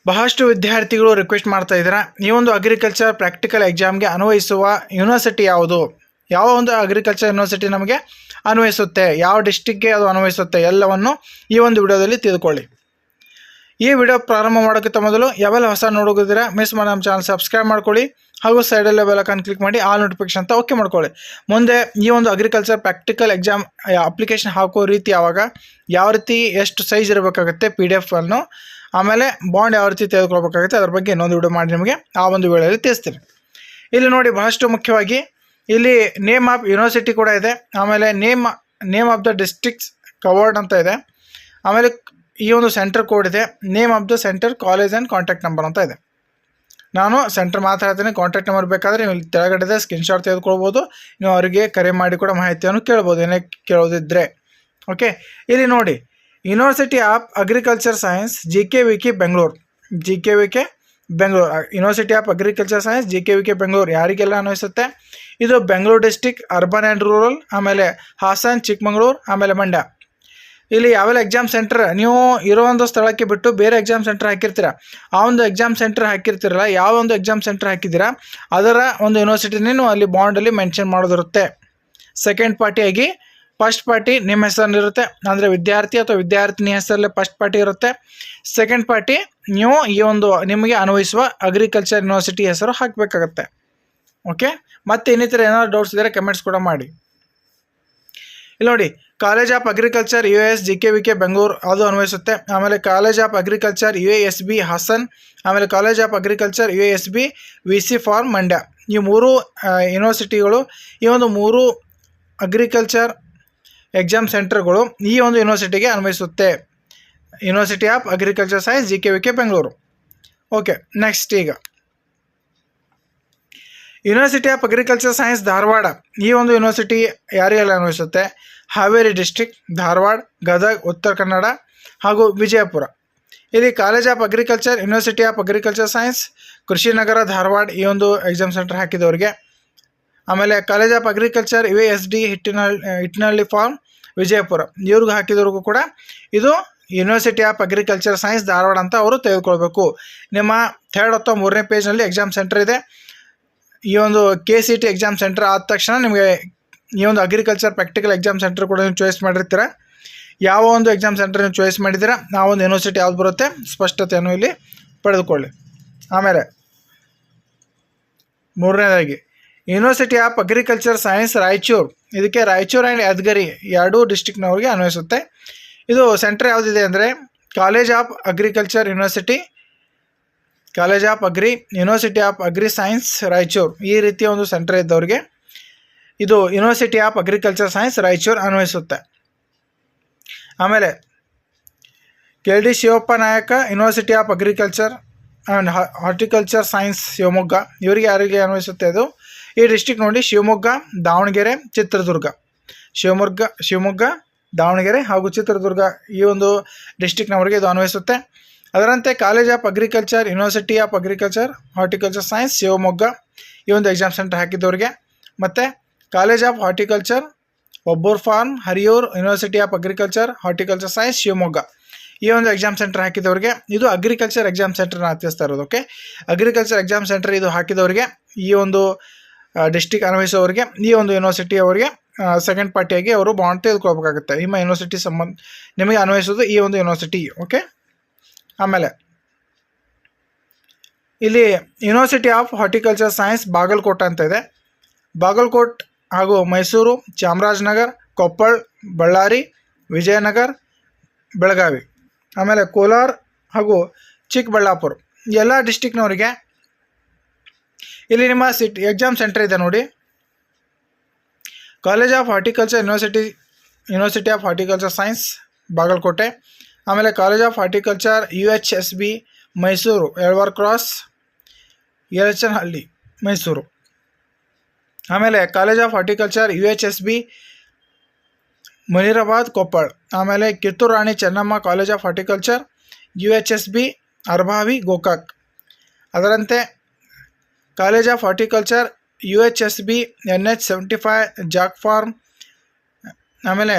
ಬಹಳಷ್ಟು ವಿದ್ಯಾರ್ಥಿಗಳು ರಿಕ್ವೆಸ್ಟ್ ಮಾಡ್ತಾ ಇದ್ದೀರಾ, ಈ ಒಂದು ಅಗ್ರಿಕಲ್ಚರ್ ಪ್ರಾಕ್ಟಿಕಲ್ ಎಕ್ಸಾಮ್ಗೆ ಅನ್ವಯಿಸುವ ಯೂನಿವರ್ಸಿಟಿ ಯಾವುದು, ಯಾವ ಒಂದು ಅಗ್ರಿಕಲ್ಚರ್ ಯೂನಿವರ್ಸಿಟಿ ನಮಗೆ ಅನ್ವಯಿಸುತ್ತೆ, ಯಾವ ಡಿಸ್ಟಿಕ್ಗೆ ಅದು ಅನ್ವಯಿಸುತ್ತೆ ಎಲ್ಲವನ್ನು ಈ ಒಂದು ವಿಡಿಯೋದಲ್ಲಿ ತಿಳ್ಕೊಳ್ಳಿ. ಈ ವಿಡಿಯೋ ಪ್ರಾರಂಭ ಮಾಡೋಕ್ಕಿಂತ ಮೊದಲು ಯಾವೆಲ್ಲ ಹೊಸ ನೋಡೋದಿದ್ದೀರಾ ಮಿಸ್ ಮಾಡಿ ನಮ್ಮ ಚಾನಲ್ ಸಬ್ಸ್ಕ್ರೈಬ್ ಮಾಡ್ಕೊಳ್ಳಿ, ಹಾಗೂ ಸೈಡಲ್ಲೇ ಬೆಲ್ ಐಕಾನ್ ಕ್ಲಿಕ್ ಮಾಡಿ ಆಲ್ ನೋಟಿಫಿಕೇಶನ್ ಅಂತ ಓಕೆ ಮಾಡ್ಕೊಳ್ಳಿ. ಮುಂದೆ ಈ ಒಂದು ಅಗ್ರಿಕಲ್ಚರ್ ಪ್ರಾಕ್ಟಿಕಲ್ ಎಕ್ಸಾಮ್ ಅಪ್ಲಿಕೇಶನ್ ಹಾಕೋ ರೀತಿ ಯಾವ ರೀತಿ ಎಷ್ಟು ಸೈಜ್ ಇರಬೇಕಾಗುತ್ತೆ PDF ಅನ್ನು, ಆಮೇಲೆ ಬಾಂಡ್ ಯಾವ ರೀತಿ ತೆಗೆದುಕೊಳ್ಬೇಕಾಗುತ್ತೆ ಅದ್ರ ಬಗ್ಗೆ ಇನ್ನೊಂದು ವಿಡಿಯೋ ಮಾಡಿ ನಿಮಗೆ ಆ ಒಂದು ವೇಳೆಯಲ್ಲಿ ತಿಳಿಸ್ತೀನಿ. ಇಲ್ಲಿ ನೋಡಿ, ಬಹಳಷ್ಟು ಮುಖ್ಯವಾಗಿ ಇಲ್ಲಿ ನೇಮ್ ಆಫ್ ಯೂನಿವರ್ಸಿಟಿ ಕೂಡ ಇದೆ, ಆಮೇಲೆ name of the districts covered ಅಂತ ಇದೆ, ಆಮೇಲೆ ಈ ಒಂದು ಸೆಂಟರ್ ಕೋಡ್ ಇದೆ, name of the centre, college and contact number ಅಂತ ಇದೆ. ನಾನು ಸೆಂಟರ್ ಮಾತಾಡ್ತೀನಿ, ಕಾಂಟ್ಯಾಕ್ಟ್ ನಂಬರ್ ಬೇಕಾದರೆ ನೀವು ತೆಳಗಡೆ ಸ್ಕ್ರೀನ್ಶಾಟ್ ತೆಗೆದುಕೊಳ್ಬೋದು, ನೀವು ಅವರಿಗೆ ಕರೆ ಮಾಡಿ ಕೂಡ ಮಾಹಿತಿಯನ್ನು ಕೇಳ್ಬೋದು ಏನೇ ಕೇಳೋದಿದ್ದರೆ. ಓಕೆ, ಇಲ್ಲಿ ನೋಡಿ, university of agriculture science JKVK Bengaluru, university of agriculture science JKVK Bengaluru ಯಾರಿಗೆಲ್ಲ ಅನ್ವಯಿಸುತ್ತೆ? ಇದು Bengaluru district, urban and rural, ಆಮೇಲೆ ಹಾಸನ್, ಚಿಕ್ಕಮಗಳೂರು, ಆಮೇಲೆ ಮಂಡ್ಯ. ಇಲ್ಲಿ ಯಾವೆಲ್ಲ ಎಕ್ಸಾಮ್ ಸೆಂಟರ್ ನೀವು ಇರೋ ಒಂದು ಸ್ಥಳಕ್ಕೆ ಬಿಟ್ಟು ಬೇರೆ ಎಕ್ಸಾಮ್ ಸೆಂಟರ್ ಹಾಕಿರ್ತೀರ, ಆ ಒಂದು ಎಕ್ಸಾಮ್ ಸೆಂಟರ್ ಹಾಕಿರ್ತೀರಲ್ಲ, ಯಾವ ಒಂದು ಎಕ್ಸಾಮ್ ಸೆಂಟರ್ ಹಾಕಿದ್ದೀರಾ ಅದರ ಒಂದು ಯೂನಿವರ್ಸಿಟಿನೂ ಅಲ್ಲಿ ಬಾಂಡಲ್ಲಿ ಮೆನ್ಷನ್ ಮಾಡೋದಿರುತ್ತೆ. ಸೆಕೆಂಡ್ ಪಾರ್ಟಿಯಾಗಿ ಫಸ್ಟ್ ಪಾರ್ಟಿ ನಿಮ್ಮ ಹೆಸರಲ್ಲಿರುತ್ತೆ, ಅಂದರೆ ವಿದ್ಯಾರ್ಥಿ ಅಥವಾ ವಿದ್ಯಾರ್ಥಿನಿ ಹೆಸರಲ್ಲಿ ಫಸ್ಟ್ ಪಾರ್ಟಿ ಇರುತ್ತೆ. ಸೆಕೆಂಡ್ ಪಾರ್ಟಿ ನೀವು ಈ ಒಂದು ನಿಮಗೆ ಅನ್ವಯಿಸುವ ಅಗ್ರಿಕಲ್ಚರ್ ಯೂನಿವರ್ಸಿಟಿ ಹೆಸರು ಹಾಕಬೇಕಾಗತ್ತೆ. ಓಕೆ, ಮತ್ತು ಇನ್ನಿತರ ಏನಾದ್ರು ಡೌಟ್ಸ್ ಇದ್ದರೆ ಕಮೆಂಟ್ಸ್ ಕೂಡ ಮಾಡಿ. ಇಲ್ಲಿ ನೋಡಿ, college of agriculture US JKVK Bengaluru ಅದು ಅನ್ವಯಿಸುತ್ತೆ, ಆಮೇಲೆ college of agriculture UASB Hassan, ಆಮೇಲೆ college of agriculture UASB VC farm Mandya. ಈ ಮೂರು ಯೂನಿವರ್ಸಿಟಿಗಳು, ಈ ಒಂದು ಮೂರು ಅಗ್ರಿಕಲ್ಚರ್ ಎಕ್ಸಾಮ್ ಸೆಂಟರ್ಗಳು ಈ ಒಂದು ಯೂನಿವರ್ಸಿಟಿಗೆ ಅನ್ವಯಿಸುತ್ತೆ, university of agriculture science JKVK Bengaluru. Okay, next ಈಗ university of agriculture science Dharwad, ಈ ಒಂದು ಯೂನಿವರ್ಸಿಟಿ ಯಾರಿಗೆಲ್ಲ ಅನ್ವಯಿಸುತ್ತೆ? ಹಾವೇರಿ ಡಿಸ್ಟ್ರಿಕ್ಟ್, ಧಾರವಾಡ, ಗದಗ್, ಉತ್ತರ ಕನ್ನಡ ಹಾಗೂ ವಿಜಯಪುರ. ಇಲ್ಲಿ college of agriculture university of agriculture science Krishinagar, Dharwad ಈ ಒಂದು ಎಕ್ಸಾಮ್ ಸೆಂಟರ್ ಹಾಕಿದವರಿಗೆ. ಆಮೇಲೆ college of agriculture UASD Hittanahalli farm Vijayapura, ಇವ್ರಿಗೂ ಹಾಕಿದವ್ರಿಗೂ ಕೂಡ ಇದು university of agriculture science Dharwad ಅಂತ ಅವರು ತೆಗೆದುಕೊಳ್ಬೇಕು. ನಿಮ್ಮ 3rd ಅಥವಾ 3ನೇ ಪೇಜ್ನಲ್ಲಿ ಎಕ್ಸಾಮ್ ಸೆಂಟರ್ ಇದೆ. ಈ ಒಂದು KCT ಎಕ್ಸಾಮ್ ಸೆಂಟರ್ ಆದ ತಕ್ಷಣ ನಿಮಗೆ ಈ ಒಂದು ಅಗ್ರಿಕಲ್ಚರ್ ಪ್ರಾಕ್ಟಿಕಲ್ ಎಕ್ಸಾಮ್ ಸೆಂಟರ್ ಕೂಡ ನೀವು ಚಾಯ್ಸ್ ಮಾಡಿರ್ತೀರ. ಯಾವ ಒಂದು ಎಕ್ಸಾಮ್ ಸೆಂಟರ್ ನೀವು ಚಾಯ್ಸ್ ಮಾಡಿದ್ದೀರಾ ಆ ಒಂದು ಯೂನಿವರ್ಸಿಟಿ ಯಾವ್ದು ಬರುತ್ತೆ ಸ್ಪಷ್ಟತೆಯನ್ನು ಇಲ್ಲಿ ಪಡೆದುಕೊಳ್ಳಿ. ಆಮೇಲೆ 3ನೇದಾಗಿ university of agriculture science Raichur, ಇದಕ್ಕೆ ರಾಯಚೂರು ಆ್ಯಂಡ್ ಯಾದಗಿರಿ ಎರಡೂ ಡಿಸ್ಟಿಕ್ನವ್ರಿಗೆ ಅನ್ವಯಿಸುತ್ತೆ. ಇದು ಸೆಂಟರ್ ಯಾವುದಿದೆ ಅಂದರೆ college of agriculture university, college of university of agri science Raichur, ಈ ರೀತಿಯ ಒಂದು ಸೆಂಟರ್ ಇದ್ದವ್ರಿಗೆ ಇದು university of agriculture science Raichur ಅನ್ವಯಿಸುತ್ತೆ. ಆಮೇಲೆ KD Shivappa Nayaka university of agriculture and horticulture science Shivamogga, ಇವರಿಗೆ ಯಾರಿಗೆ ಅನ್ವಯಿಸುತ್ತೆ? ಅದು ಈ ಡಿಸ್ಟಿಕ್ ನೋಡಿ, ಶಿವಮೊಗ್ಗ, ದಾವಣಗೆರೆ, ಚಿತ್ರದುರ್ಗ, ಶಿವಮೊಗ್ಗ, ದಾವಣಗೆರೆ ಹಾಗೂ ಚಿತ್ರದುರ್ಗ ಈ ಒಂದು ಡಿಸ್ಟಿಕ್ನವರಿಗೆ ಇದು ಅನ್ವಯಿಸುತ್ತೆ. ಅದರಂತೆ college of agriculture university of agriculture horticulture science Shivamogga ಈ ಒಂದು ಎಕ್ಸಾಮ್ ಸೆಂಟರ್ ಹಾಕಿದವ್ರಿಗೆ, ಮತ್ತು college of horticulture Obbur farm Hiriyur university of agriculture horticulture science Shivamogga ಈ ಒಂದು ಎಕ್ಸಾಮ್ ಸೆಂಟರ್ ಹಾಕಿದವ್ರಿಗೆ ಇದು ಅಗ್ರಿಕಲ್ಚರ್ ಎಕ್ಸಾಮ್ ಸೆಂಟರ್ನ ಹತ್ತಿಸ್ತಾ ಇರೋದು. ಓಕೆ, ಅಗ್ರಿಕಲ್ಚರ್ ಎಕ್ಸಾಮ್ ಸೆಂಟರ್ ಇದು ಹಾಕಿದವರಿಗೆ ಈ ಒಂದು ಡಿಸ್ಟಿಕ್ ಅನ್ವಯಿಸೋರಿಗೆ ಈ ಒಂದು ಯೂನಿವರ್ಸಿಟಿ ಅವರಿಗೆ ಸೆಕೆಂಡ್ ಪಾರ್ಟಿಯಾಗಿ ಅವರು ಬಾಂಡ್ ತೆಗೆದುಕೊಳ್ಬೇಕಾಗುತ್ತೆ. ನಿಮ್ಮ ಯೂನಿವರ್ಸಿಟಿ ನಿಮಗೆ ಅನ್ವಯಿಸೋದು ಈ ಒಂದು ಯೂನಿವರ್ಸಿಟಿ. ಓಕೆ, ಆಮೇಲೆ ಇಲ್ಲಿ university of horticulture science Bagalkote ಅಂತ ಇದೆ. ಬಾಗಲಕೋಟ್ ಹಾಗೂ ಮೈಸೂರು, ಚಾಮರಾಜನಗರ, ಕೊಪ್ಪಳ, ಬಳ್ಳಾರಿ, ವಿಜಯನಗರ, ಬೆಳಗಾವಿ, ಆಮೇಲೆ ಕೋಲಾರ ಹಾಗೂ ಚಿಕ್ಕಬಳ್ಳಾಪುರ ಎಲ್ಲ ಡಿಸ್ಟಿಕ್ನವರಿಗೆ ಇಲ್ಲಿ ನಿಮ್ಮ ಎಕ್ಸಾಮ್ ಸೆಂಟರ್ ಇದೆ ನೋಡಿ. College of horticulture university of horticulture science Bagalkot, ಆಮೇಲೆ college of horticulture UHSB Mysuru, Elwar cross, Yelachanahalli, Mysuru. ಆಮೇಲೆ college of horticulture UHSB Munirabad, Koppal. ಆಮೇಲೆ Kittur Rani Chennamma college of horticulture UHSB Arabhavi, Gokak. ಅದರಂತೆ college of horticulture UHSB NH75 ಜಾಕ್ ಫಾರ್ಮ್. ಆಮೇಲೆ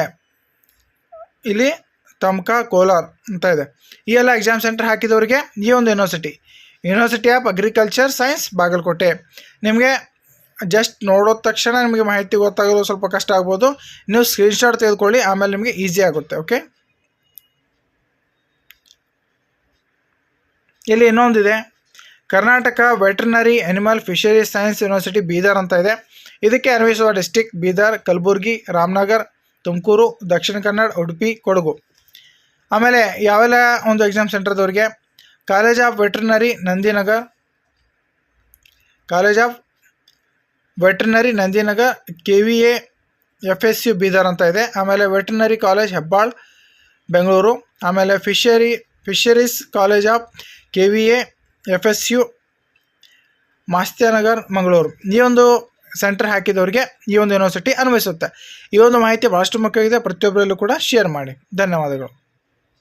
ಇಲ್ಲಿ ತಮ್ಕಾ, ಕೋಲಾರ್ ಅಂತ ಇದೆ. ಈ ಎಲ್ಲ ಎಕ್ಸಾಮ್ ಸೆಂಟರ್ ಹಾಕಿದವರಿಗೆ ಈ ಒಂದು university of agriculture science Bagalkote. ನಿಮಗೆ ಜಸ್ಟ್ ನೋಡೋದ ತಕ್ಷಣ ನಿಮಗೆ ಮಾಹಿತಿ ಗೊತ್ತಾಗಲು ಸ್ವಲ್ಪ ಕಷ್ಟ ಆಗ್ಬೋದು. ನೀವು ಸ್ಕ್ರೀನ್ಶಾಟ್ ತೆಗೆದುಕೊಳ್ಳಿ, ಆಮೇಲೆ ನಿಮಗೆ ಈಸಿ ಆಗುತ್ತೆ. ಓಕೆ, ಇಲ್ಲಿ ಇನ್ನೊಂದಿದೆ, Karnataka veterinary animal fishery science university Bidar ಅಂತ ಇದೆ. ಇದಕ್ಕೆ ಅನ್ವಯಿಸುವ ಡಿಸ್ಟಿಕ್ ಬೀದರ್, ಕಲಬುರ್ಗಿ, ರಾಮನಗರ್, ತುಮಕೂರು, ದಕ್ಷಿಣ ಕನ್ನಡ, ಉಡುಪಿ, ಕೊಡಗು. ಆಮೇಲೆ ಯಾವೆಲ್ಲ ಒಂದು ಎಕ್ಸಾಮ್ ಸೆಂಟರ್ದವ್ರಿಗೆ college of veterinary Nandinagar, KVA FSU Bidar ಅಂತ ಇದೆ. ಆಮೇಲೆ ವೆಟರ್ನರಿ ಕಾಲೇಜ್ ಹೆಬ್ಬಾಳ್ ಬೆಂಗಳೂರು. ಆಮೇಲೆ fisheries college of KVA FSU Matsyanagar Mangaluru. ಈ ಒಂದು ಸೆಂಟರ್ ಹಾಕಿದವರಿಗೆ ಈ ಒಂದು ಯೂನಿವರ್ಸಿಟಿ ಅನ್ವಯಿಸುತ್ತೆ. ಈ ಒಂದು ಮಾಹಿತಿ ಭಾಳಷ್ಟು ಮುಖ್ಯವಾಗಿದೆ, ಪ್ರತಿಯೊಬ್ಬರಲ್ಲೂ ಕೂಡ ಶೇರ್ ಮಾಡಿ. ಧನ್ಯವಾದಗಳು.